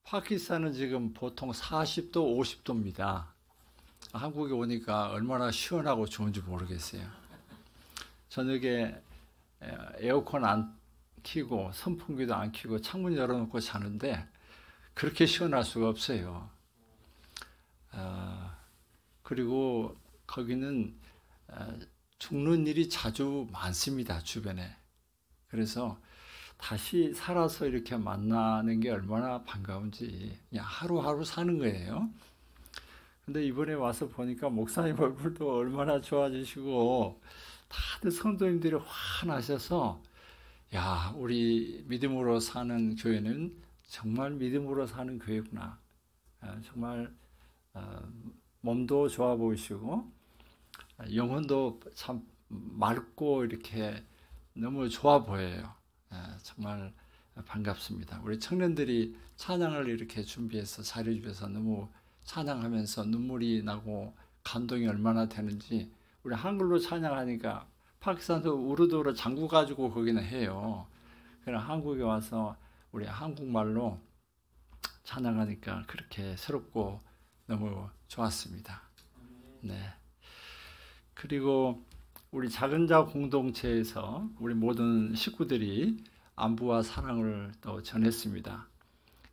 파키스탄은 지금 보통 40도, 50도입니다. 한국에 오니까 얼마나 시원하고 좋은지 모르겠어요. 저녁에 에어컨 안 켜고 선풍기도 안 켜고 창문 열어놓고 자는데 그렇게 시원할 수가 없어요. 그리고 거기는 죽는 일이 자주 많습니다, 주변에. 그래서 다시 살아서 이렇게 만나는 게 얼마나 반가운지 그냥 하루하루 사는 거예요. 근데 이번에 와서 보니까 목사님 얼굴도 얼마나 좋아지시고 다들 성도님들이 환하셔서 야, 우리 믿음으로 사는 교회는 정말 믿음으로 사는 교회구나. 정말 몸도 좋아 보이시고 영혼도 참 맑고 이렇게 너무 좋아 보여요. 정말 반갑습니다. 우리 청년들이 찬양을 이렇게 준비해서 자료 주셔서 너무 찬양하면서 눈물이 나고 감동이 얼마나 되는지. 우리 한글로 찬양하니까 파키스탄도 우르두로 장구 가지고 거기는 해요. 그럼 한국에 와서 우리 한국말로 찬양하니까 그렇게 새롭고 너무 좋았습니다. 네. 그리고 우리 작은 자 공동체에서 우리 모든 식구들이 안부와 사랑을 또 전했습니다.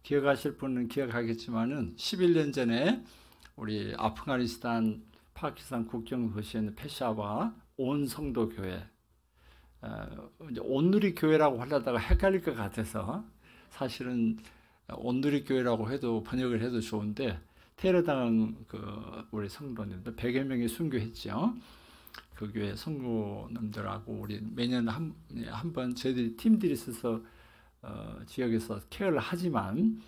기억하실 분은 기억하겠지만은 11년 전에 우리 아프가니스탄 파키스탄 국경 도시에 있는 페샤와 온 성도 교회, 온누리 교회라고 하려다가 헷갈릴 것 같아서 사실은 온누리 교회라고 해도 번역을 해도 좋은데 테러당한 그 우리 성도님들 100여 명이 순교했죠. 그 교회 성도님들하고 우리 매년 한 번 저희들이 팀들이 있어서 지역에서 케어를 하지만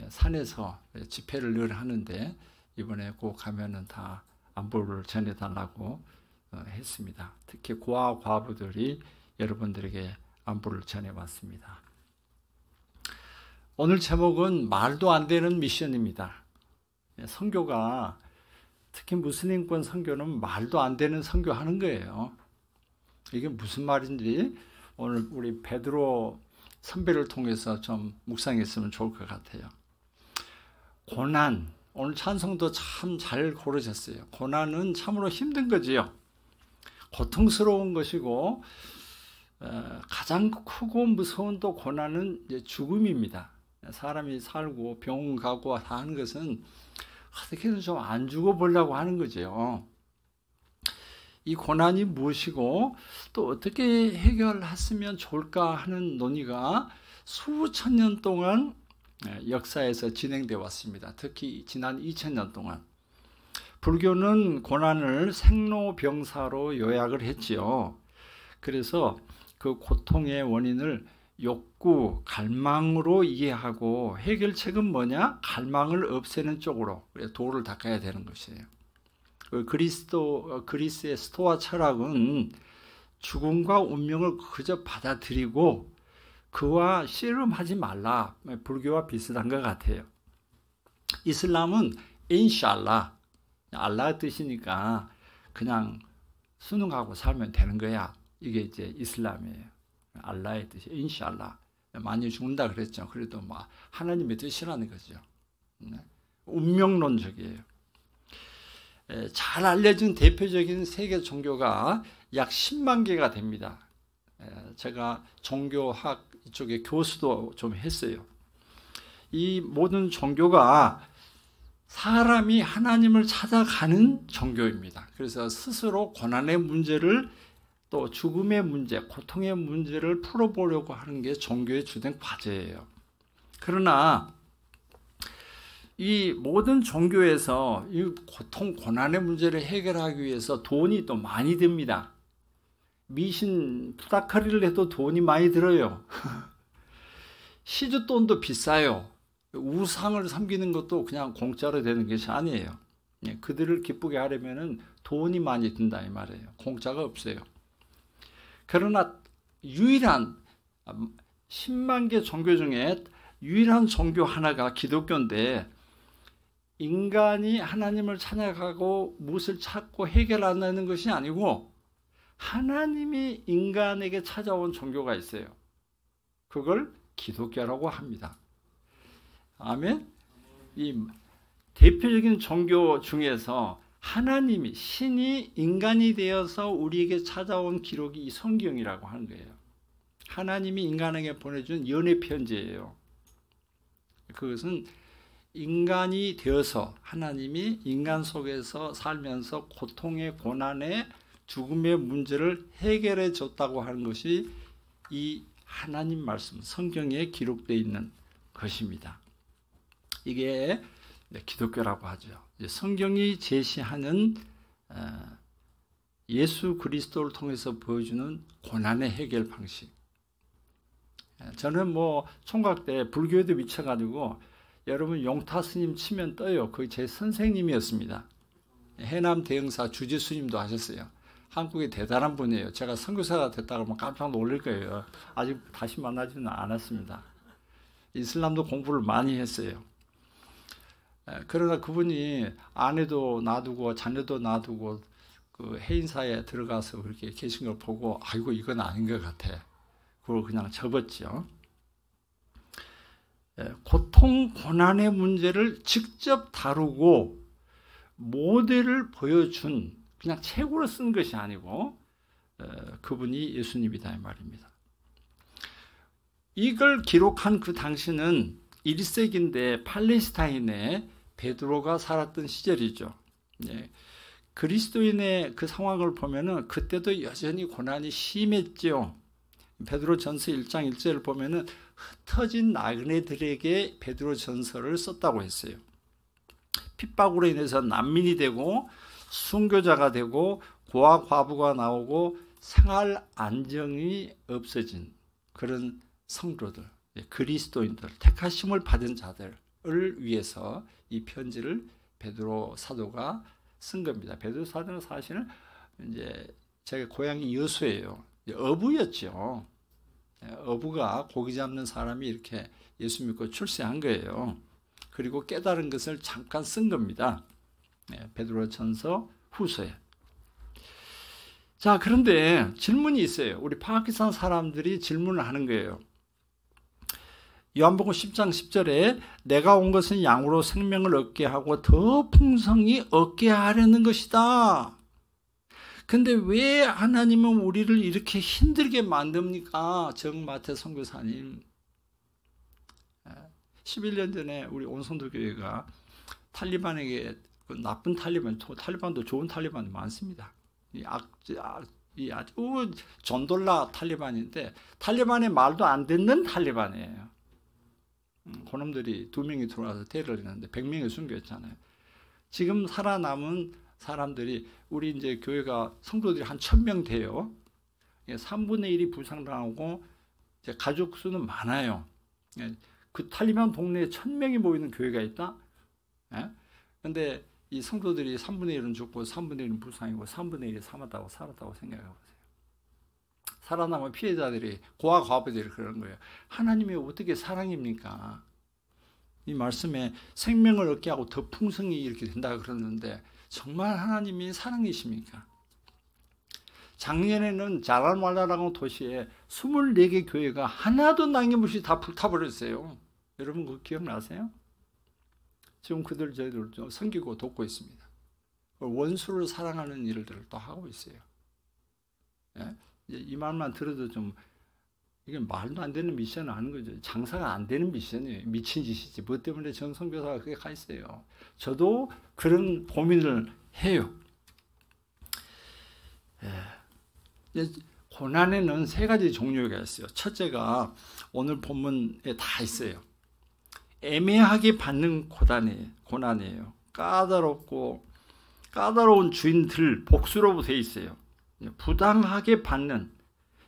산에서 집회를 늘 하는데 이번에 꼭 가면은 다 안부를 전해달라고 했습니다. 특히 고아 과부들이 여러분들에게 안부를 전해왔습니다. 오늘 제목은 말도 안 되는 미션입니다. 선교가 특히 무슬림권 선교는 말도 안 되는 선교하는 거예요. 이게 무슨 말인지 오늘 우리 베드로 선배를 통해서 좀 묵상했으면 좋을 것 같아요. 고난, 오늘 찬송도 참 잘 고르셨어요. 고난은 참으로 힘든 거지요. 고통스러운 것이고 가장 크고 무서운 또 고난은 이제 죽음입니다. 사람이 살고 병원 가고 다 하는 것은 어떻게든 좀 안 죽어보려고 하는 거죠. 이 고난이 무엇이고 또 어떻게 해결했으면 좋을까 하는 논의가 수천 년 동안 역사에서 진행되어 왔습니다. 특히 지난 2000년 동안. 불교는 고난을 생로병사로 요약을 했지요. 그래서 그 고통의 원인을 욕구, 갈망으로 이해하고 해결책은 뭐냐? 갈망을 없애는 쪽으로 도를 닦아야 되는 것이에요. 그리스의 스토아 철학은 죽음과 운명을 그저 받아들이고 그와 씨름하지 말라. 불교와 비슷한 것 같아요. 이슬람은 인샬라, 알라 뜻이니까 그냥 순응하고 살면 되는 거야. 이게 이제 이슬람이에요. 알라의 뜻이 인샬라. 많이 죽는다 그랬죠. 그래도 뭐 하나님의 뜻이라는 거죠. 운명론적이에요. 잘 알려진 대표적인 세계 종교가 약 10만 개가 됩니다. 제가 종교학 이쪽에 교수도 좀 했어요. 이 모든 종교가 사람이 하나님을 찾아가는 종교입니다. 그래서 스스로 고난의 문제를 또 죽음의 문제, 고통의 문제를 풀어보려고 하는 게 종교의 주된 과제예요. 그러나 이 모든 종교에서 이 고통, 고난의 문제를 해결하기 위해서 돈이 또 많이 듭니다. 미신, 푸다카리를 해도 돈이 많이 들어요. 시주돈도 비싸요. 우상을 섬기는 것도 그냥 공짜로 되는 것이 아니에요. 그들을 기쁘게 하려면 돈이 많이 든다 이 말이에요. 공짜가 없어요. 그러나 유일한 10만 개 종교 중에 유일한 종교 하나가 기독교인데 인간이 하나님을 찾아가고 무엇을 찾고 해결하는 것이 아니고 하나님이 인간에게 찾아온 종교가 있어요. 그걸 기독교라고 합니다. 아멘. 이 대표적인 종교 중에서 하나님이 신이 인간이 되어서 우리에게 찾아온 기록이 이 성경이라고 하는 거예요. 하나님이 인간에게 보내준 연애 편지예요. 그것은 인간이 되어서 하나님이 인간 속에서 살면서 고통의 고난의 죽음의 문제를 해결해 줬다고 하는 것이 이 하나님 말씀 성경에 기록되어 있는 것입니다. 이게 기독교라고 하죠. 성경이 제시하는 예수 그리스도를 통해서 보여주는 고난의 해결 방식. 저는 뭐 총각 때 불교에도 미쳐가지고 여러분 용타 스님 치면 떠요. 그게 제 선생님이었습니다. 해남 대흥사 주지 스님도 하셨어요. 한국의 대단한 분이에요. 제가 선교사가 됐다고 하면 깜짝 놀랄 거예요. 아직 다시 만나지는 않았습니다. 이슬람도 공부를 많이 했어요. 그러나 그분이 아내도 놔두고 자녀도 놔두고 그 해인사에 들어가서 그렇게 계신 걸 보고 아이고 이건 아닌 것 같아. 그걸 그냥 접었죠. 고통, 고난의 문제를 직접 다루고 모델을 보여준 그냥 책으로 쓴 것이 아니고 그분이 예수님이다 이 말입니다. 이걸 기록한 그 당시는 1세기인데 팔레스타인에 베드로가 살았던 시절이죠. 그리스도인의 그 상황을 보면은 그때도 여전히 고난이 심했죠. 베드로 전서 1장 1절을 보면은 흩어진 나그네들에게 베드로 전서를 썼다고 했어요. 핍박으로 인해서 난민이 되고 순교자가 되고 고아 과부가 나오고 생활 안정이 없어진 그런 성도들, 그리스도인들, 택하심을 받은 자들을 위해서 이 편지를 베드로 사도가 쓴 겁니다. 베드로 사도는 사실은 이제 제가 고향이 여수예요. 어부였죠. 어부가 고기 잡는 사람이 이렇게 예수 믿고 출세한 거예요. 그리고 깨달은 것을 잠깐 쓴 겁니다. 베드로 전서 후서에. 자, 그런데 질문이 있어요. 우리 파키스탄 사람들이 질문을 하는 거예요. 요한복음 10장 10절에 내가 온 것은 양으로 생명을 얻게 하고 더 풍성히 얻게 하려는 것이다. 근데 왜 하나님은 우리를 이렇게 힘들게 만듭니까? 정마태 선교사님. 11년 전에 우리 온성도 교회가 탈리반에게 나쁜 탈리반도 좋은 탈리반이 많습니다. 이 아주 존돌라 탈리반인데 탈리반의 말도 안 듣는 탈리반이에요. 그놈들이 2명이 들어와서 대를 했는데 100명이 숨겼잖아요. 지금 살아남은 사람들이 우리 이제 교회가 성도들이 한 1000명 돼요. 3분의 1이 부상당하고 이제 가족 수는 많아요. 그 탈리반 동네에 1000명이 모이는 교회가 있다. 그런데 이 성도들이 3분의 1은 죽고 3분의 1은 부상이고 3분의 1이 살았다고 생각해 보세요. 살아남은 피해자들이 고아 과부들이 그러는 거예요. 하나님이 어떻게 사랑입니까? 이 말씀에 생명을 얻게 하고 더 풍성히 이렇게 된다 그러는데 정말 하나님이 사랑이십니까? 작년에는 자랄말라라는 도시에 24개 교회가 하나도 남김없이 다 불타버렸어요. 여러분 그거 기억나세요? 지금 저희들 좀 섬기고 돕고 있습니다. 원수를 사랑하는 일들을 또 하고 있어요. 이 말만 들어도 좀 이게 말도 안 되는 미션을 하는 거죠. 장사가 안 되는 미션이에요. 미친 짓이지. 뭐 때문에 전 선교사가 그게 가 있어요. 저도 그런 고민을 해요. 고난에는 3가지 종류가 있어요. 첫째가 오늘 본문에 다 있어요. 애매하게 받는 고난이에요. 까다로운 주인들 복수로 되어 있어요. 부당하게 받는,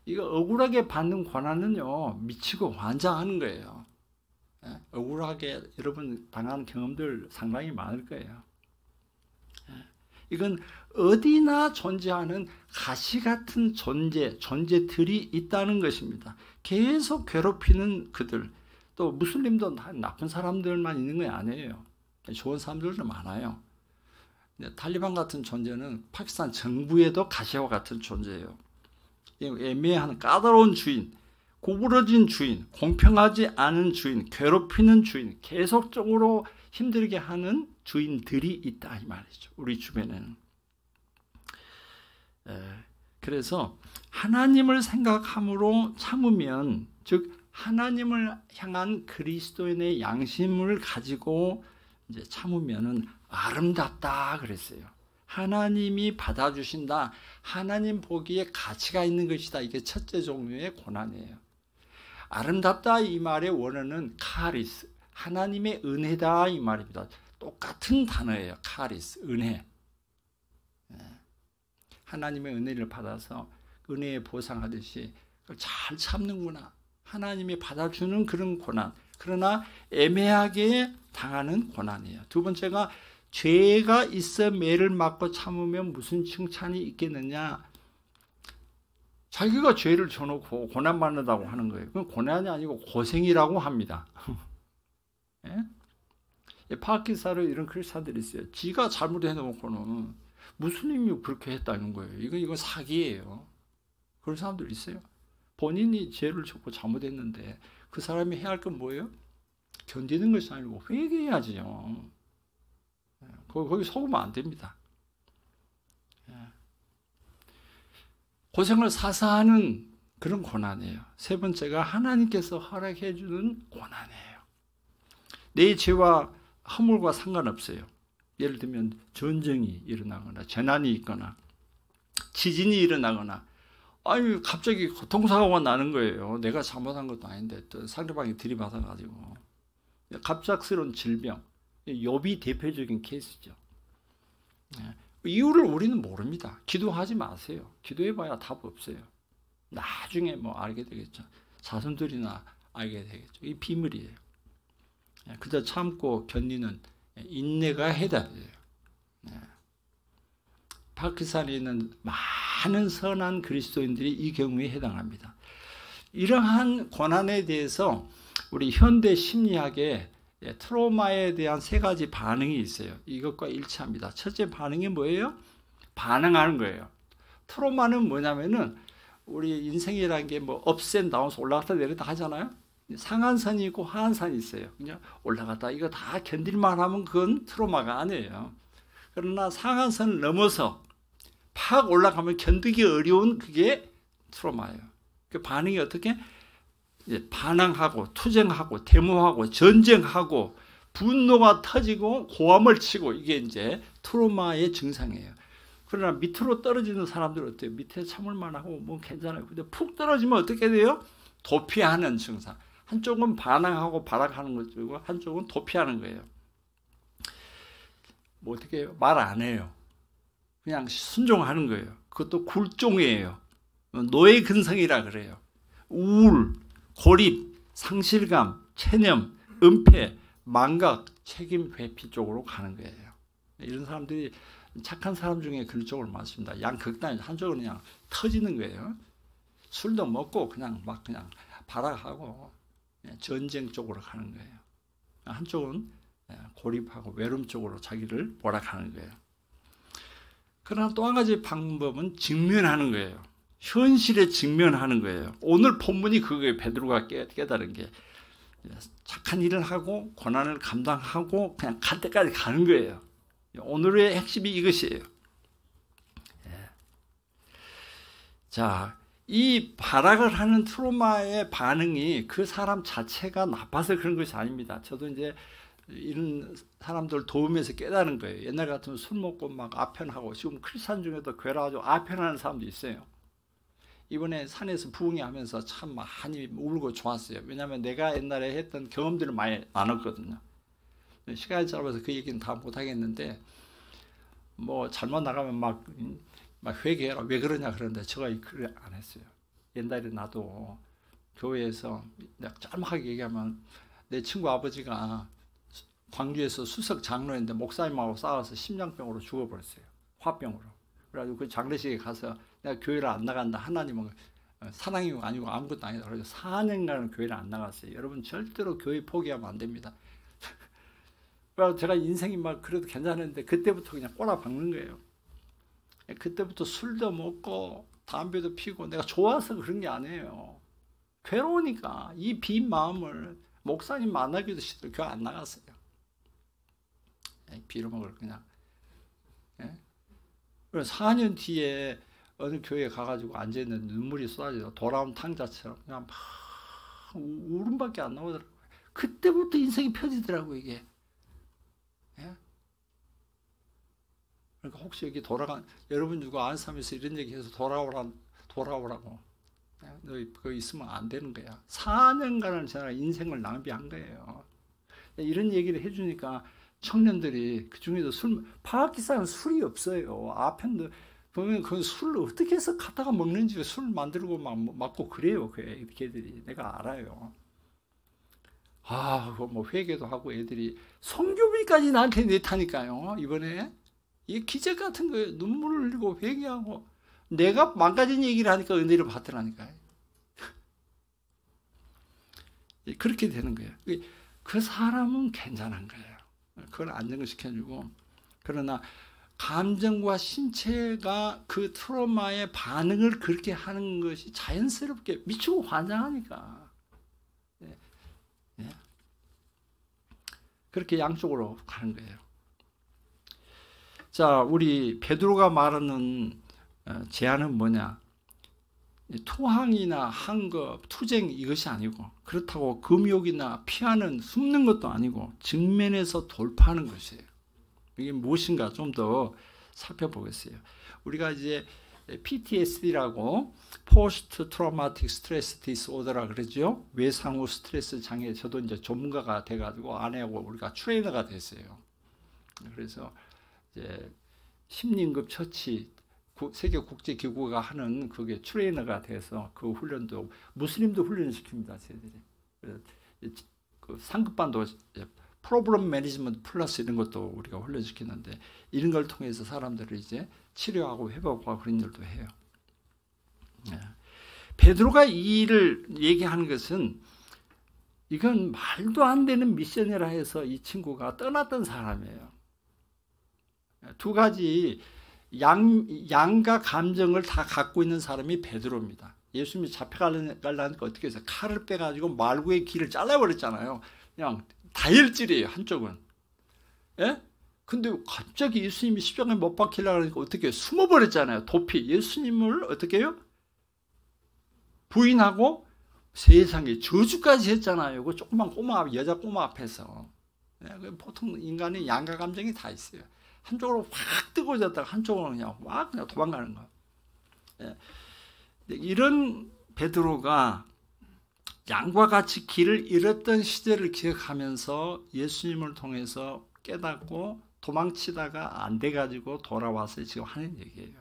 이거 억울하게 받는 고난은요, 미치고 환장하는 거예요. 억울하게 여러분 당한 경험들 상당히 많을 거예요. 이건 어디나 존재하는 가시 같은 존재들이 있다는 것입니다. 계속 괴롭히는 그들, 또 무슬림도 나쁜 사람들만 있는 게 아니에요. 좋은 사람들도 많아요. 탈리반 같은 존재는 파키스탄 정부에도 가시와 같은 존재예요. 애매한 까다로운 주인, 구부러진 주인, 공평하지 않은 주인, 괴롭히는 주인, 계속적으로 힘들게 하는 주인들이 있다 이 말이죠. 우리 주변에는. 그래서 하나님을 생각함으로 참으면, 즉 하나님을 향한 그리스도인의 양심을 가지고 이제 참으면은 아름답다 그랬어요. 하나님이 받아주신다. 하나님 보기에 가치가 있는 것이다. 이게 첫째 종류의 고난이에요. 아름답다 이 말의 원어는 카리스, 하나님의 은혜다 이 말입니다. 똑같은 단어예요. 카리스, 은혜. 하나님의 은혜를 받아서 은혜에 보상하듯이 그걸 잘 참는구나. 하나님이 받아주는 그런 고난. 그러나 애매하게 당하는 고난이에요. 두 번째가 죄가 있어 매를 맞고 참으면 무슨 칭찬이 있겠느냐. 자기가 죄를 져놓고 고난받는다고 하는 거예요. 그건 고난이 아니고 고생이라고 합니다. 예? 파키스탄에 이런 크리스찬들이 있어요. 지가 잘못해놓고는 무슨 의미로 그렇게 했다는 거예요. 이거 사기예요. 그런 사람들 있어요. 본인이 죄를 졌고 잘못했는데 그 사람이 해야 할 건 뭐예요? 견디는 것이 아니고 회개해야지요. 거기 속으면 안 됩니다. 고생을 사서 하는 그런 고난이에요. 세 번째가 하나님께서 허락해 주는 고난이에요. 내 죄와 허물과 상관없어요. 예를 들면 전쟁이 일어나거나 재난이 있거나 지진이 일어나거나 아니 갑자기 교통사고가 나는 거예요. 내가 잘못한 것도 아닌데 또 상대방이 들이받아가지고 갑작스러운 질병, 욥이 대표적인 케이스죠. 이유를 우리는 모릅니다. 기도하지 마세요. 기도해봐야 답 없어요. 나중에 뭐 알게 되겠죠. 자손들이나 알게 되겠죠. 이 비밀이에요. 그저 참고 견디는 인내가 해답이에요. 파키스탄에 있는 많은 선한 그리스도인들이 이 경우에 해당합니다. 이러한 고난에 대해서 우리 현대 심리학에 트라우마에 대한 세 가지 반응이 있어요. 이것과 일치합니다. 첫째 반응이 뭐예요? 반응하는 거예요. 트라우마는 뭐냐면은 우리 인생이라는 게 뭐 업스 앤 다운스 올라갔다 내렸다 하잖아요. 상한선이 있고 하한선이 있어요. 그냥 올라갔다 이거 다 견딜만 하면 그건 트라우마가 아니에요. 그러나 상한선을 넘어서 팍 올라가면 견디기 어려운 그게 트라우마예요. 그 반응이 어떻게? 반항하고 투쟁하고 데모하고 전쟁하고 분노가 터지고 고함을 치고 이게 이제 트라우마의 증상이에요. 그러나 밑으로 떨어지는 사람들은 어때요? 밑에 참을만 하고 뭐 괜찮아요. 근데 푹 떨어지면 어떻게 돼요? 도피하는 증상. 한쪽은 반항하고 발악하는 거고 한쪽은 도피하는 거예요. 뭐 어떻게 해요? 말 안 해요. 그냥 순종하는 거예요. 그것도 굴종이에요. 노예 근성이라 그래요. 우울, 고립, 상실감, 체념, 은폐, 망각, 책임 회피 쪽으로 가는 거예요. 이런 사람들이 착한 사람 중에 그런 쪽으로 많습니다. 양극단이 한쪽은 그냥 터지는 거예요. 술도 먹고 그냥 막 그냥 발악하고 전쟁 쪽으로 가는 거예요. 한쪽은 고립하고 외로움 쪽으로 자기를 몰아가는 거예요. 그러나 또 한 가지 방법은 직면하는 거예요. 현실에 직면하는 거예요. 오늘 본문이 그거예요. 베드로가 깨달은 게 착한 일을 하고 고난을 감당하고 그냥 갈 때까지 가는 거예요. 오늘의 핵심이 이것이에요. 자, 이 발악을 하는 트라우마의 반응이 그 사람 자체가 나빠서 그런 것이 아닙니다. 저도 이제 이런 사람들 도우면서 깨달은 거예요. 옛날 같으면 술 먹고 막 아편하고 지금 크리스찬 중에도 괴로워가지고 아편하는 사람도 있어요. 이번에 산에서 부흥회하면서 참 많이 울고 좋았어요. 왜냐하면 내가 옛날에 했던 경험들을 많이 나눴거든요. 시간이 짧아서 그 얘기는 다 못하겠는데 뭐 잘못 나가면 막 회개해라 왜 그러냐 그러는데 제가 그래 안 했어요. 옛날에 나도 교회에서 내가 짤막하게 얘기하면 내 친구 아버지가 광주에서 수석 장로인데 목사님하고 싸워서 심장병으로 죽어버렸어요. 화병으로. 그래가지고 그 장례식에 가서 내가 교회를 안 나간다. 하나님은 사랑이 아니고 아무것도 아니다. 그래서 4년간은 교회를 안 나갔어요. 여러분 절대로 교회 포기하면 안 됩니다. 그래서 제가 인생이 막 그래도 괜찮은데 그때부터 그냥 꼬라박는 거예요. 그때부터 술도 먹고 담배도 피고 내가 좋아서 그런 게 아니에요. 괴로우니까 이 빈 마음을 목사님 만나기도 싫어 교회 안 나갔어요. 빌어먹을 그냥. 예? 그래서 4년 뒤에 어느 교회에 가가지고 앉아있는 눈물이 쏟아져 돌아온 탕자처럼 그냥 막 울음밖에 안 나오더라고요. 그때부터 인생이 펴지더라고요 이게. 예? 그러니까 혹시 여기 여러분 누가 아는 사람에서 이런 얘기해서 돌아오라고. 너 그거 있으면 안 되는 거야. 4년간을 제가 인생을 낭비한 거예요. 이런 얘기를 해주니까 청년들이 그 중에도 파키스탄은 술이 없어요. 아편도 보면 그 술을 어떻게 해서 갖다가 먹는지 술 만들고 막 맞고 그래요. 걔들이 내가 알아요. 그거 뭐 회개도 하고 애들이 성교비까지 나한테 냈다니까요. 이번에 이 기적 같은 거예요. 눈물을 흘리고 회개하고 내가 망가진 얘기를 하니까 은혜를 받더라니까요. 그렇게 되는 거예요. 그 사람은 괜찮은 거예요. 그걸 안정을 시켜주고. 그러나 감정과 신체가 그 트라우마의 반응을 그렇게 하는 것이 자연스럽게 미치고 환장하니까. 예. 예. 그렇게 양쪽으로 가는 거예요. 자, 우리 베드로가 말하는 제안은 뭐냐? 투항이나 항거, 투쟁 이것이 아니고 그렇다고 금욕이나 피하는 숨는 것도 아니고 직면에서 돌파하는 것이에요. 이게 무엇인가 좀 더 살펴보겠어요. 우리가 이제 PTSD라고 포스트 트라우마틱 스트레스 디스오더라 그러죠. 외상후 스트레스 장애. 저도 이제 전문가가 돼가지고 아내하고 우리가 트레이너가 됐어요. 그래서 이제 심리응급 처치 세계국제기구가 하는 그게 트레이너가 돼서 그 훈련도 무슬림도 훈련을 시킵니다. 저희들이. 그 상급반도 프로블럼 매니지먼트 플러스 이런 것도 우리가 훈련시키는데 이런 걸 통해서 사람들을 이제 치료하고 회복하고 그런 일도 해요. 베드로가 이 일을 얘기하는 것은 이건 말도 안 되는 미션이라 해서 이 친구가 떠났던 사람이에요. 두 가지 양과 감정을 다 갖고 있는 사람이 베드로입니다. 예수님이 잡혀가려니까 어떻게 해서 칼을 빼가지고 말구의 귀를 잘라버렸잖아요. 그냥 다혈질이에요, 한쪽은. 예? 근데 갑자기 예수님이 십자가에 못 박히려고 하니까 어떻게 해요? 숨어버렸잖아요. 도피. 예수님을 어떻게 해요? 부인하고 세상에 저주까지 했잖아요. 그 조그만 여자 꼬마 앞에서. 예? 보통 인간의 양가 감정이 다 있어요. 한쪽으로 확 뜨거워졌다가 한쪽으로 그냥 도망가는 거. 예. 이런 베드로가 양과 같이 길을 잃었던 시절을 기억하면서 예수님을 통해서 깨닫고 도망치다가 안 돼가지고 돌아와서 지금 하는 얘기예요.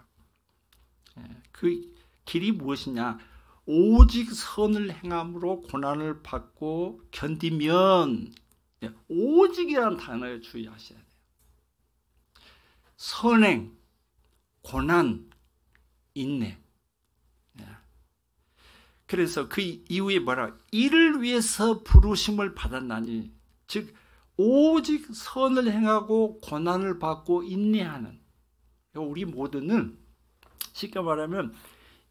예. 그 길이 무엇이냐? 오직 선을 행함으로 고난을 받고 견디면, 예. 오직이라는 단어에 주의하셔야 돼요. 선행, 고난, 인내. 그래서 그 이후에 뭐라? 이를 위해서 부르심을 받았나니, 즉 오직 선을 행하고 고난을 받고 인내하는. 우리 모두는 쉽게 말하면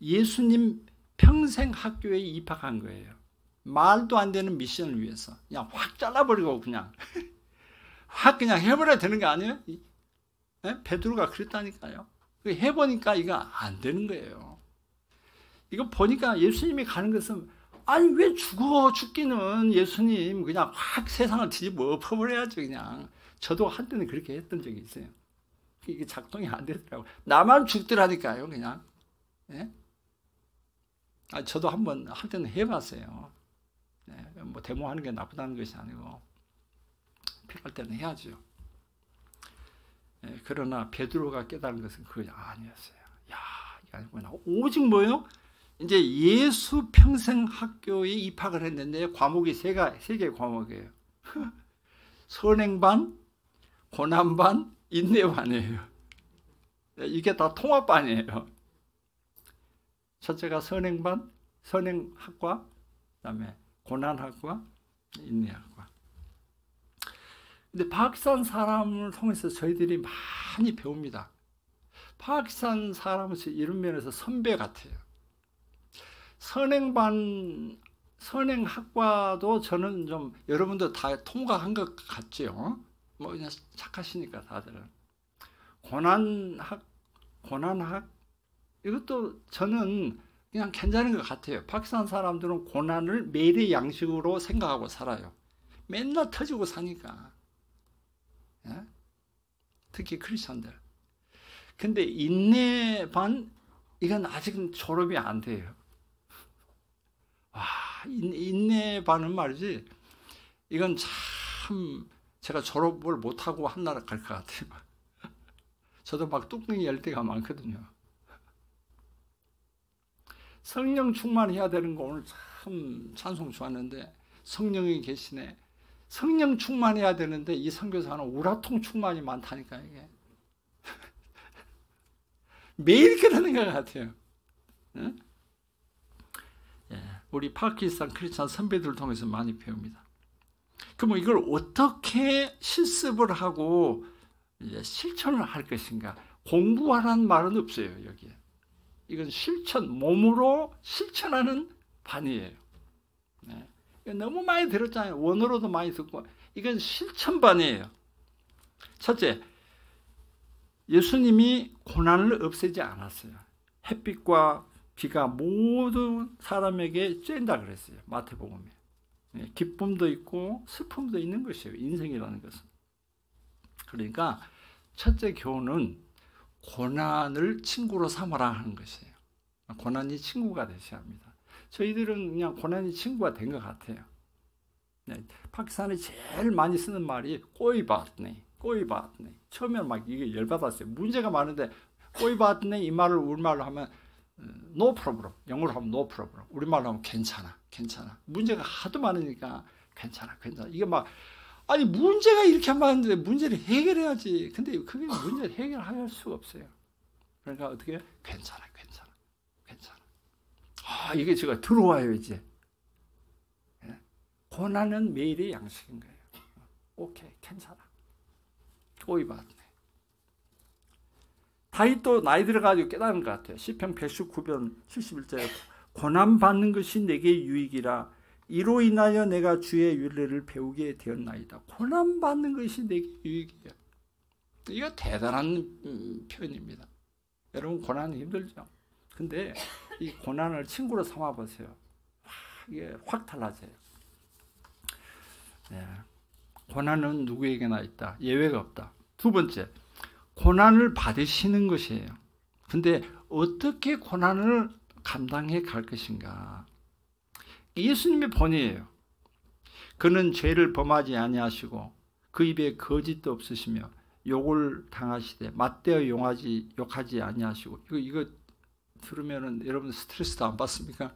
예수님 평생 학교에 입학한 거예요. 말도 안 되는 미션을 위해서 그냥 확 잘라버리고 그냥 확 그냥 해버려야 되는 거 아니에요? 베드로가 그랬다니까요. 해보니까 이거 안 되는 거예요. 이거 보니까 예수님이 가는 것은 아니 왜 죽기는 예수님 그냥 확 세상을 뒤집어 엎어버려야지 그냥. 저도 한때는 그렇게 했던 적이 있어요. 이게 작동이 안 되더라고요. 나만 죽더라니까요 그냥. 예? 저도 한때는 해봤어요. 뭐 데모하는 게 나쁘다는 것이 아니고 필요할 때는 해야죠. 그러나 베드로가 깨달은 것은 그게 아니었어요. 이게 아니구나. 오직 뭐예요? 이제 예수 평생 학교에 입학을 했는데 과목이 세 개 과목이에요. 선행반, 고난반, 인내반이에요. 이게 다 통합반이에요. 첫째가 선행학과, 그다음에 고난학과, 인내학과. 근데 파키스탄 사람을 통해서 저희들이 많이 배웁니다. 파키스탄 사람은 이런 면에서 선배 같아요. 선행반 선행학과도 저는 좀 여러분들 다 통과한 것 같죠? 뭐 그냥 착하시니까 다들. 고난학 이것도 저는 그냥 괜찮은 것 같아요. 파키스탄 사람들은 고난을 매일의 양식으로 생각하고 살아요. 맨날 터지고 사니까. 예? 특히 크리스천들. 근데 인내반 이건 아직은 졸업이 안 돼요. 와, 인내반은 말이지. 이건 참 제가 졸업을 못하고 한 나라 갈 것 같아요. 저도 막 뚜껑이 열 때가 많거든요. 성령 충만해야 되는 거 오늘 참 찬송 좋았는데 성령이 계시네. 성령 충만해야 되는데 이 선교사는 우라통 충만이 많다니까 이게. 매일 그러는 것 같아요. 응? 예, 우리 파키스탄 크리스찬 선배들을 통해서 많이 배웁니다. 그럼 이걸 어떻게 실습을 하고 이제 실천을 할 것인가? 공부하라는 말은 없어요 여기에. 이건 실천, 몸으로 실천하는 반이에요. 네. 너무 많이 들었잖아요. 원어로도 많이 듣고. 이건 실천반이에요. 첫째, 예수님이 고난을 없애지 않았어요. 햇빛과 비가 모든 사람에게 쬐다 그랬어요. 마태복음에. 네. 기쁨도 있고 슬픔도 있는 것이에요. 인생이라는 것은. 그러니까 첫째 교훈은 고난을 친구로 삼아라 하는 것이에요. 고난이 친구가 되셔야 합니다. 저희들은 그냥 고난이 친구가 된 것 같아요. 네, 파키스탄이 제일 많이 쓰는 말이 꼬이바트네. 처음에는 막 이게 열받았어요. 문제가 많은데 꼬이바트네 이 말을 우리말로 하면 no problem. 영어로 하면 no problem. 우리말로 하면 괜찮아. 문제가 하도 많으니까 괜찮아. 이게 막 아니 문제가 이렇게 많은데 문제를 해결해야지. 근데 그게 문제를 해결할 수가 없어요. 그러니까 어떻게 괜찮아. 아 이게 제가 들어와요 이제. 예? 고난은 매일의 양식인 거예요. 오케이 괜찮아. 꼬이받네. 다윗도 나이 들어가지고 깨달은 것 같아요. 시편 119편 71절에 고난 받는 것이 내게 유익이라 이로 인하여 내가 주의 윤례를 배우게 되었나이다. 고난 받는 것이 내게 유익이에요. 이거 대단한 표현입니다. 여러분 고난은 힘들죠. 근데 이 고난을 친구로 삼아 보세요. 이게 확 달라져요. 네. 고난은 누구에게나 있다. 예외가 없다. 두 번째, 고난을 받으시는 것이에요. 근데 어떻게 고난을 감당해 갈 것인가? 예수님의 본이에요. 그는 죄를 범하지 아니하시고 그 입에 거짓도 없으시며 욕을 당하시되 맞대어 욕하지 아니하시고 이거 들으면은 여러분 스트레스도 안 받습니까?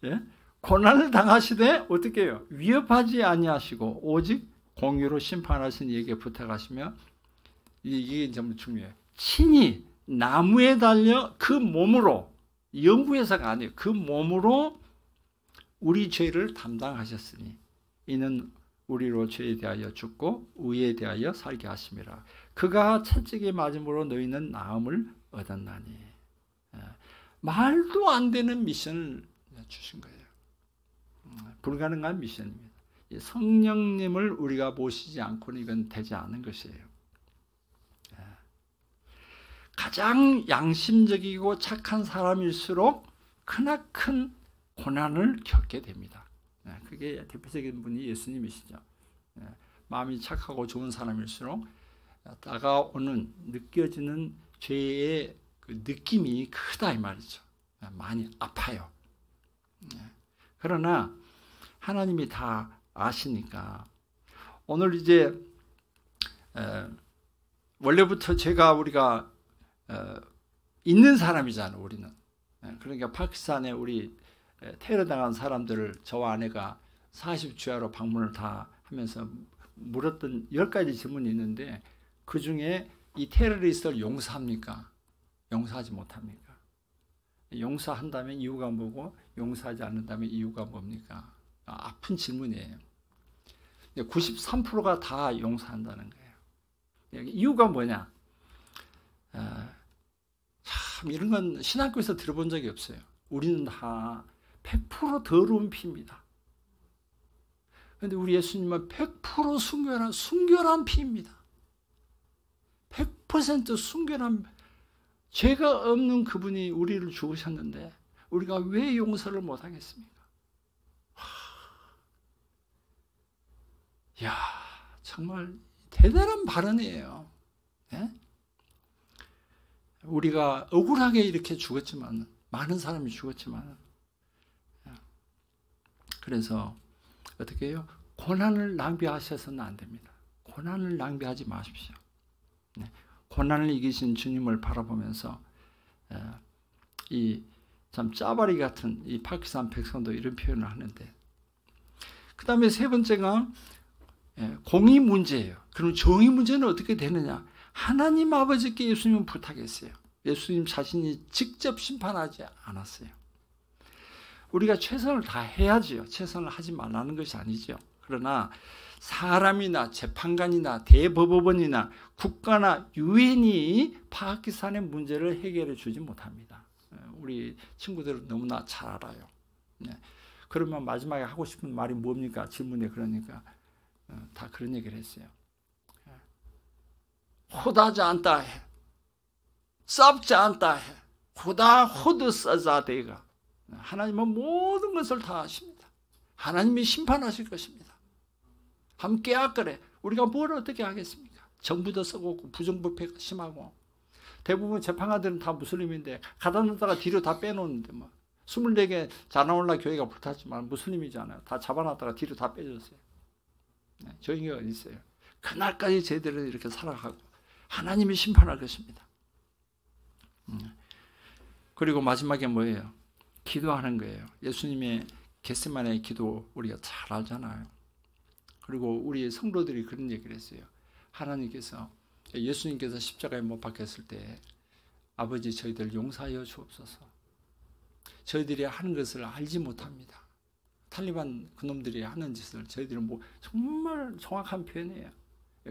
예? 고난을 당하시되 어떻게 해요? 위협하지 아니하시고 오직 공의로 심판하신 이에게 부탁하시며 이게 좀 중요해요. 친히 나무에 달려 그 몸으로 연구해서가 아니에요. 그 몸으로 우리 죄를 담당하셨으니 이는 우리로 죄에 대하여 죽고 의에 대하여 살게 하심이라. 그가 채찍에 맞음으로 너희는 나음을 얻었나니. 말도 안 되는 미션을 주신 거예요. 불가능한 미션입니다. 성령님을 우리가 모시지 않고는 이건 되지 않은 것이에요. 가장 양심적이고 착한 사람일수록 크나큰 고난을 겪게 됩니다. 그게 대표적인 분이 예수님이시죠. 마음이 착하고 좋은 사람일수록 다가오는 느껴지는 죄의 그 느낌이 크다 이 말이죠. 많이 아파요. 그러나 하나님이 다 아시니까 오늘 이제 원래부터 우리가 있는 사람이잖아 우리는. 그러니까 파키스탄에 우리 테러당한 사람들을 저와 아내가 40주야로 방문을 다 하면서 물었던 10가지 질문이 있는데 그 중에 이 테러리스트를 용서합니까? 용서하지 못합니까? 용서한다면 이유가 뭐고 용서하지 않는다면 이유가 뭡니까? 아픈 질문이에요. 93%가 다 용서한다는 거예요. 이유가 뭐냐? 참 이런 건 신학교에서 들어본 적이 없어요. 우리는 다 100% 더러운 피입니다. 그런데 우리 예수님은 100% 순결한 피입니다. 100% 순결한, 죄가 없는 그분이 우리를 죽으셨는데 우리가 왜 용서를 못하겠습니까? 이야, 정말 대단한 발언이에요. 네? 우리가 억울하게 이렇게 죽었지만, 많은 사람이 죽었지만, 그래서 어떻게 해요? 고난을 낭비하셔서는 안 됩니다. 고난을 낭비하지 마십시오. 네. 고난을 이기신 주님을 바라보면서 이 참 짜바리 같은 이 파키스탄 백성도 이런 표현을 하는데, 그 다음에 세 번째가 공의 문제예요. 그럼 정의 문제는 어떻게 되느냐? 하나님 아버지께 예수님은 부탁했어요. 예수님 자신이 직접 심판하지 않았어요. 우리가 최선을 다해야지요. 최선을 하지 말라는 것이 아니죠. 그러나 사람이나 재판관이나 대법원이나 국가나 유엔이 파키스탄의 문제를 해결해 주지 못합니다. 우리 친구들은 너무나 잘 알아요. 그러면 마지막에 하고 싶은 말이 뭡니까? 질문에 그러니까 다 그런 얘기를 했어요. 호다지 않다 해. 쌉지 않다 해. 호다 호드 써자대가. 하나님은 모든 것을 다 아십니다. 하나님이 심판하실 것입니다. 함께 그래. 우리가 뭘 어떻게 하겠습니까? 정부도 썩었고 부정부패가 심하고, 대부분 재판관들은 다 무슬림인데 가다 놓다가 뒤로 다 빼놓는데, 뭐 24개 자나올라 교회가 불탔지만 무슬림이잖아요. 다 잡아놨다가 뒤로 다 빼줬어요. 네, 저희가 어디 있어요? 그날까지 저희들은 이렇게 살아가고 하나님이 심판할 것입니다. 그리고 마지막에 뭐예요? 기도하는 거예요. 예수님의 겟세마네 기도 우리가 잘 알잖아요. 그리고 우리 성도들이 그런 얘기를 했어요. 하나님께서, 예수님께서 십자가에 못 박혔을 때 아버지 저희들 용서하여 주옵소서. 저희들이 하는 것을 알지 못합니다. 탈리반 그놈들이 하는 짓을 저희들은 뭐 정말 정확한 표현이에요.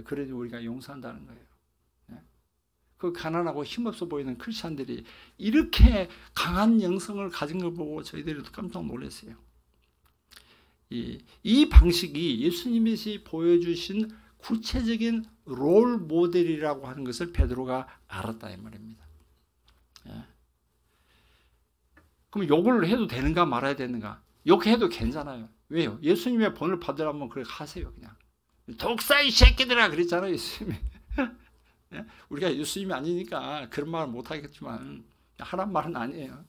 그래도 우리가 용서한다는 거예요. 그 가난하고 힘없어 보이는 크리스찬들이 이렇게 강한 영성을 가진 걸 보고 저희들이 깜짝 놀랐어요. 이 방식이 예수님이 보여주신 구체적인 롤 모델이라고 하는 것을 베드로가 알았다 이 말입니다. 그럼 욕을 해도 되는가 말아야 되는가? 욕해도 괜찮아요. 왜요? 예수님의 본을 받으라면 그렇게 하세요. 그냥 독사의 새끼들아 그랬잖아요. 예수님이. 우리가 예수님이 아니니까 그런 말을 못하겠지만 하란 말은 아니에요.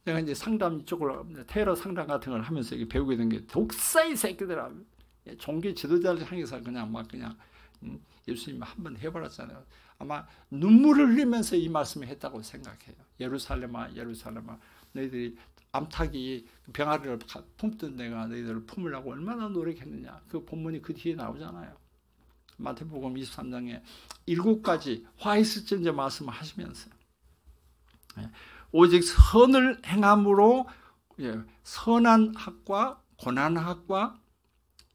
내가 이제 상담 쪽으로 테러 상담 같은 걸 하면서 배우게 된 게 독사의 새끼들아. 종교 지도자를 향해서 그냥 예수님이 한번 해버렸잖아요. 아마 눈물을 흘리면서 이 말씀을 했다고 생각해요. 예루살렘아 예루살렘아 너희들이 암탉이 병아리를 품던 내가 너희들을 품으려고 얼마나 노력했느냐. 그 본문이 그 뒤에 나오잖아요. 마태복음 23장에 7가지 화이스전제 말씀을 하시면서 오직 선을 행함으로 선한 학과 고난학과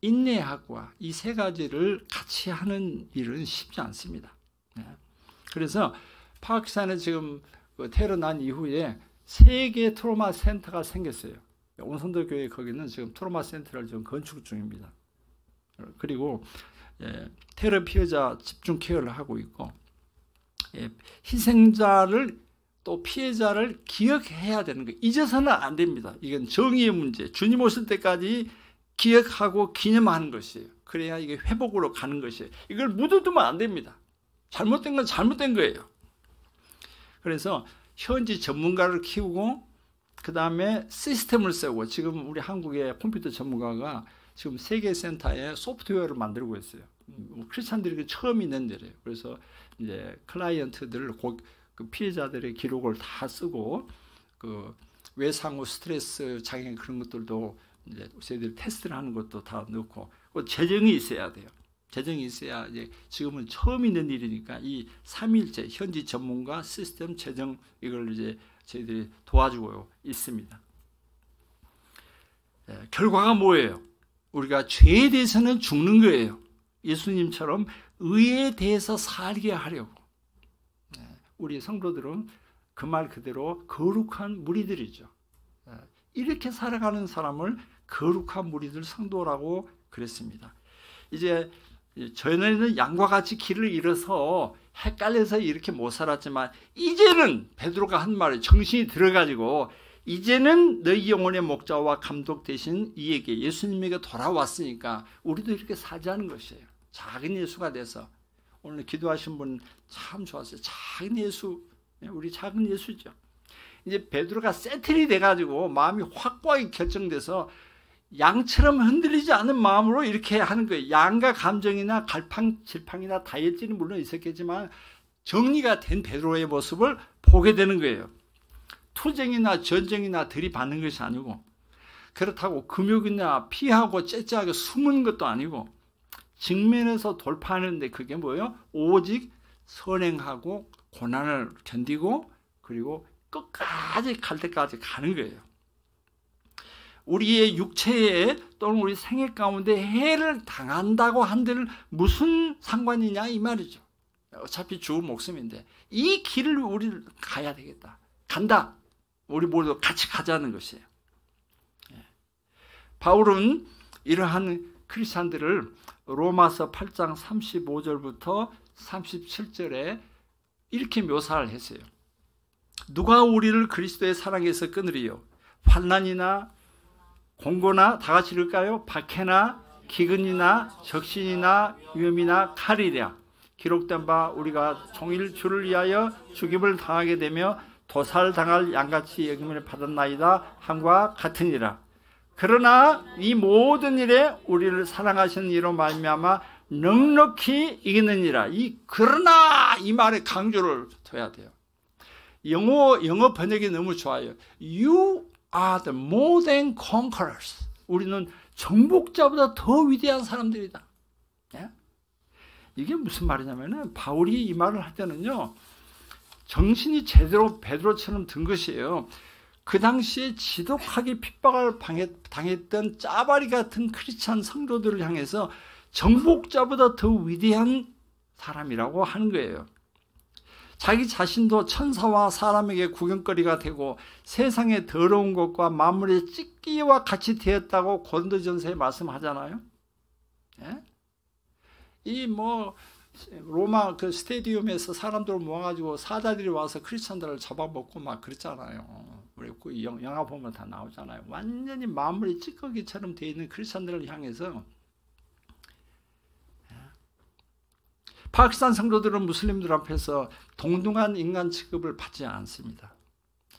인내학과 이 3가지를 같이 하는 일은 쉽지 않습니다. 그래서 파키스탄에 지금 테러 난 이후에 3개 트로마 센터가 생겼어요. 온선도 교회 거기는 지금 트로마 센터를 지금 건축 중입니다. 그리고 테러 피해자 집중 케어를 하고 있고, 희생자를 또 피해자를 기억해야 되는 거예요. 잊어서는 안 됩니다. 이건 정의의 문제. 주님 오실 때까지 기억하고 기념하는 것이에요. 그래야 이게 회복으로 가는 것이에요. 이걸 묻어두면 안 됩니다. 잘못된 건 잘못된 거예요. 그래서 현지 전문가를 키우고 그 다음에 시스템을 쓰고, 지금 우리 한국의 컴퓨터 전문가가 지금 세계센터에 소프트웨어를 만들고 있어요. 크리스찬들이 처음 있는 데래요. 그래서 이제 클라이언트들, 그 피해자들의 기록을 다 쓰고, 그 외상후 스트레스 장애 그런 것들도 이제 저희들이 테스트를 하는 것도 다 넣고, 재정이 있어야 돼요. 재정이 있어야 이제 지금은 처음 있는 일이니까 이 3일째 현지 전문가 시스템 재정 이걸 이제 저희들이 도와주고 있습니다. 결과가 뭐예요? 우리가 죄에 대해서는 죽는 거예요. 예수님처럼 의에 대해서 살게 하려고. 우리 성도들은 그 말 그대로 거룩한 무리들이죠. 이렇게 살아가는 사람을 거룩한 무리들 성도라고 그랬습니다. 이제 전에는 양과 같이 길을 잃어서 헷갈려서 이렇게 못 살았지만 이제는 베드로가 한 말에 정신이 들어가지고 이제는 너희 영혼의 목자와 감독 되신 이에게 예수님에게 돌아왔으니까 우리도 이렇게 살자는 것이에요. 작은 예수가 돼서. 오늘 기도하신 분 참 좋았어요. 작은 예수, 우리 작은 예수죠. 이제 베드로가 세틀이 돼가지고 마음이 확고하게 결정돼서 양처럼 흔들리지 않은 마음으로 이렇게 하는 거예요. 양과 감정이나 갈팡질팡이나 다혈질이 물론 있었겠지만 정리가 된 베드로의 모습을 보게 되는 거예요. 투쟁이나 전쟁이나 들이받는 것이 아니고, 그렇다고 금욕이나 피하고 째째하게 숨은 것도 아니고, 직면에서 돌파하는데 그게 뭐예요? 오직 선행하고 고난을 견디고 그리고 끝까지 갈 때까지 가는 거예요. 우리의 육체에 또는 우리 생애 가운데 해를 당한다고 한들 무슨 상관이냐 이 말이죠. 어차피 죽을 목숨인데 이 길을 우리 가야 되겠다. 간다. 우리 모두 같이 가자는 것이에요. 바울은 이러한 크리스찬들을 로마서 8장 35절부터 37절에 이렇게 묘사를 했어요. 누가 우리를 그리스도의 사랑에서 끊으리요? 환난이나 공고나 다 같이 읽을까요? 박해나 기근이나 적신이나 위험이나 칼이랴. 기록된 바 우리가 종일 주를 위하여 죽임을 당하게 되며 도살당할 양같이 여김을 받았나이다 함과 같으니라. 그러나 이 모든 일에 우리를 사랑하시는 이로 말미암아 넉넉히 이기느니라. 이 그러나 이 말에 강조를 둬야 돼요. 영어 번역이 너무 좋아요. You are the more than conquerors. 우리는 정복자보다 더 위대한 사람들이다. 예? 이게 무슨 말이냐면은 바울이 이 말을 할 때는요, 정신이 제대로 베드로처럼 든 것이에요. 그 당시에 지독하게 핍박을 당했던 짜바리 같은 크리스찬 성도들을 향해서 정복자보다 더 위대한 사람이라고 하는 거예요. 자기 자신도 천사와 사람에게 구경거리가 되고 세상의 더러운 것과 만물의 찢기와 같이 되었다고 고린도전서에 말씀하잖아요. 예? 이 로마 그 스테디움에서 사람들 모아가지고 사자들이 와서 크리스찬들을 잡아먹고 막 그랬잖아요. 우리 그 영화 보면 다 나오잖아요. 완전히 만물이 찌꺼기처럼 되어 있는 크리스찬들을 향해서. 파키스탄 성도들은 무슬림들 앞에서 동등한 인간 취급을 받지 않습니다.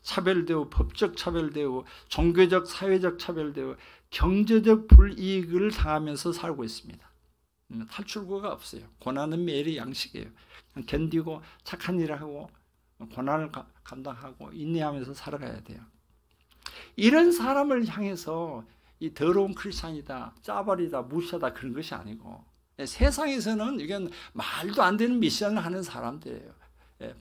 차별되고 법적 차별되고 종교적 사회적 차별되고 경제적 불이익을 당하면서 살고 있습니다. 탈출구가 없어요. 고난은 매일의 양식이에요. 그냥 견디고 착한 일을 하고 고난을 감당하고 인내하면서 살아가야 돼요. 이런 사람을 향해서 이 더러운 크리스찬이다, 짜발이다, 무시하다 그런 것이 아니고, 세상에서는 이건 말도 안 되는 미션을 하는 사람들이에요.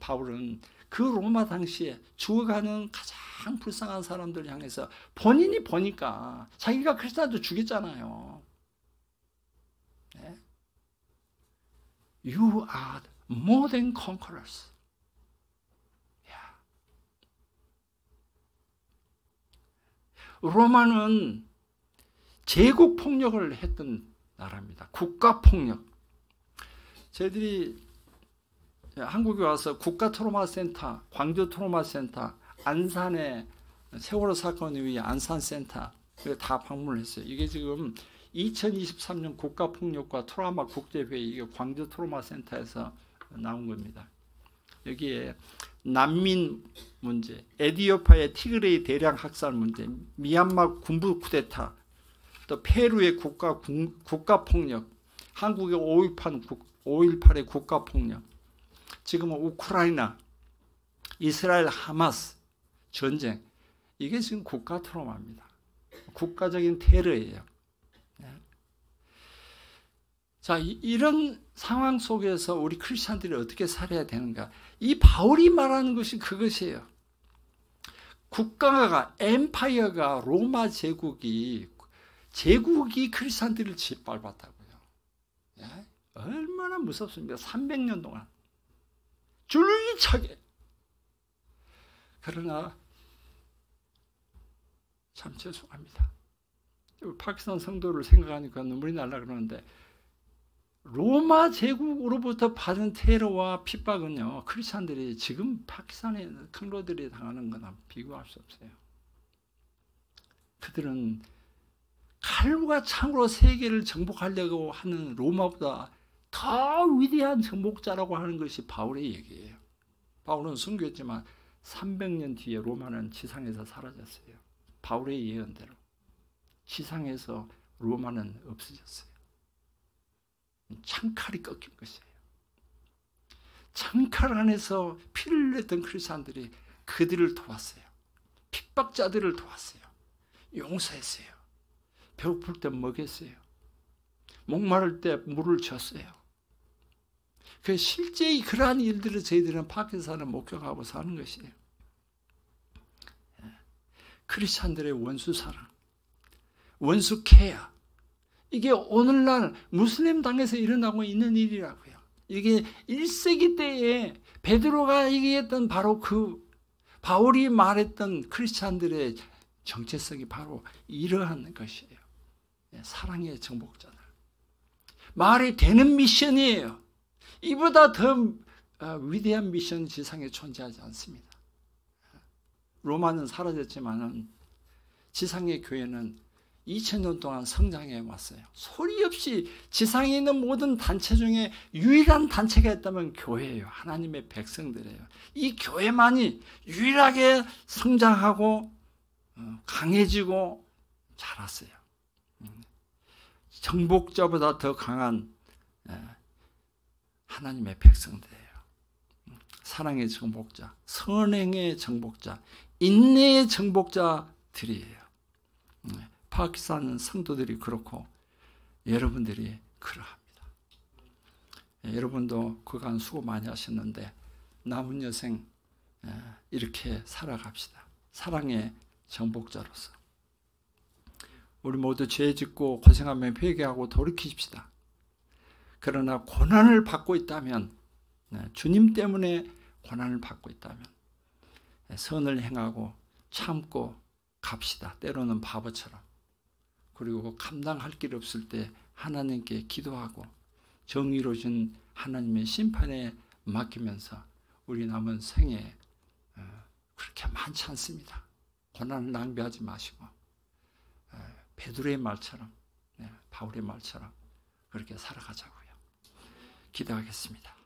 바울은 그 로마 당시에 죽어가는 가장 불쌍한 사람들 향해서 본인이 보니까 자기가 크리스찬도 죽였잖아요. You are more than conquerors. 로마는 제국 폭력을 했던 나라입니다. 국가 폭력. 저희들이 한국에 와서 국가 트로마 센터, 광주 트로마 센터, 안산의 세월호 사건 이후에 안산 센터 다 방문을 했어요. 이게 지금 2023년 국가폭력과 트라우마 국제회의, 이게 광주 트로마 센터에서 나온 겁니다. 여기에 난민 문제, 에티오피아의 티그레이 대량 학살 문제, 미얀마 군부 쿠데타, 또 페루의 국가폭력, 한국의 5.18의 국가폭력, 지금은 우크라이나, 이스라엘 하마스 전쟁, 이게 지금 국가 트라우마입니다. 국가적인 테러예요. 자, 이런 상황 속에서 우리 크리스찬들이 어떻게 살아야 되는가? 이 바울이 말하는 것이 그것이에요. 국가가, 엠파이어가, 로마 제국이 크리스찬들을 짓밟았다고요. 예? 얼마나 무섭습니까? 300년 동안. 줄기차게. 그러나 참 죄송합니다. 파키스탄 성도를 생각하니까 눈물이 날라 그러는데 로마 제국으로부터 받은 테러와 핍박은요, 크리스찬들이 지금 파키스탄의 강로들이 당하는 거나 비교할 수 없어요. 그들은 칼과 창으로 세계를 정복하려고 하는 로마보다 더 위대한 정복자라고 하는 것이 바울의 얘기예요. 바울은 순교했지만 300년 뒤에 로마는 지상에서 사라졌어요. 바울의 예언대로 지상에서 로마는 없어졌어요. 창칼이 꺾인 것이에요. 창칼 안에서 피를 냈던 크리스찬들이 그들을 도왔어요. 핍박자들을 도왔어요. 용서했어요. 배고플 때 먹였어요. 목마를 때 물을 줬어요. 그 실제 그러한 일들을 저희들은 파키스탄을 목격하고 사는 것이에요. 크리스찬들의 원수 사랑, 원수 케어, 이게 오늘날 무슬림 당에서 일어나고 있는 일이라고요. 이게 1세기 때에 베드로가 얘기했던 바로 그 바울이 말했던 크리스찬들의 정체성이 바로 이러한 것이에요. 사랑의 정복자들. 말이 되는 미션이에요. 이보다 더 위대한 미션 지상에 존재하지 않습니다. 로마는 사라졌지만 지상의 교회는 2000년 동안 성장해 왔어요. 소리 없이 지상에 있는 모든 단체 중에 유일한 단체가 있다면 교회예요. 하나님의 백성들이에요. 이 교회만이 유일하게 성장하고 강해지고 자랐어요. 정복자보다 더 강한 하나님의 백성들이에요. 사랑의 정복자, 선행의 정복자, 인내의 정복자들이에요. 파키스탄 성도들이 그렇고 여러분들이 그러합니다. 여러분도 그간 수고 많이 하셨는데 남은 여생 이렇게 살아갑시다. 사랑의 정복자로서. 우리 모두 죄 짓고 고생하며 회개하고 돌이키십시다. 그러나 고난을 받고 있다면, 주님 때문에 고난을 받고 있다면 선을 행하고 참고 갑시다. 때로는 바보처럼. 그리고 감당할 길 없을 때 하나님께 기도하고 정의로우신 하나님의 심판에 맡기면서 우리 남은 생에 그렇게 많지 않습니다. 고난을 낭비하지 마시고 베드로의 말처럼, 바울의 말처럼 그렇게 살아가자고요. 기도하겠습니다.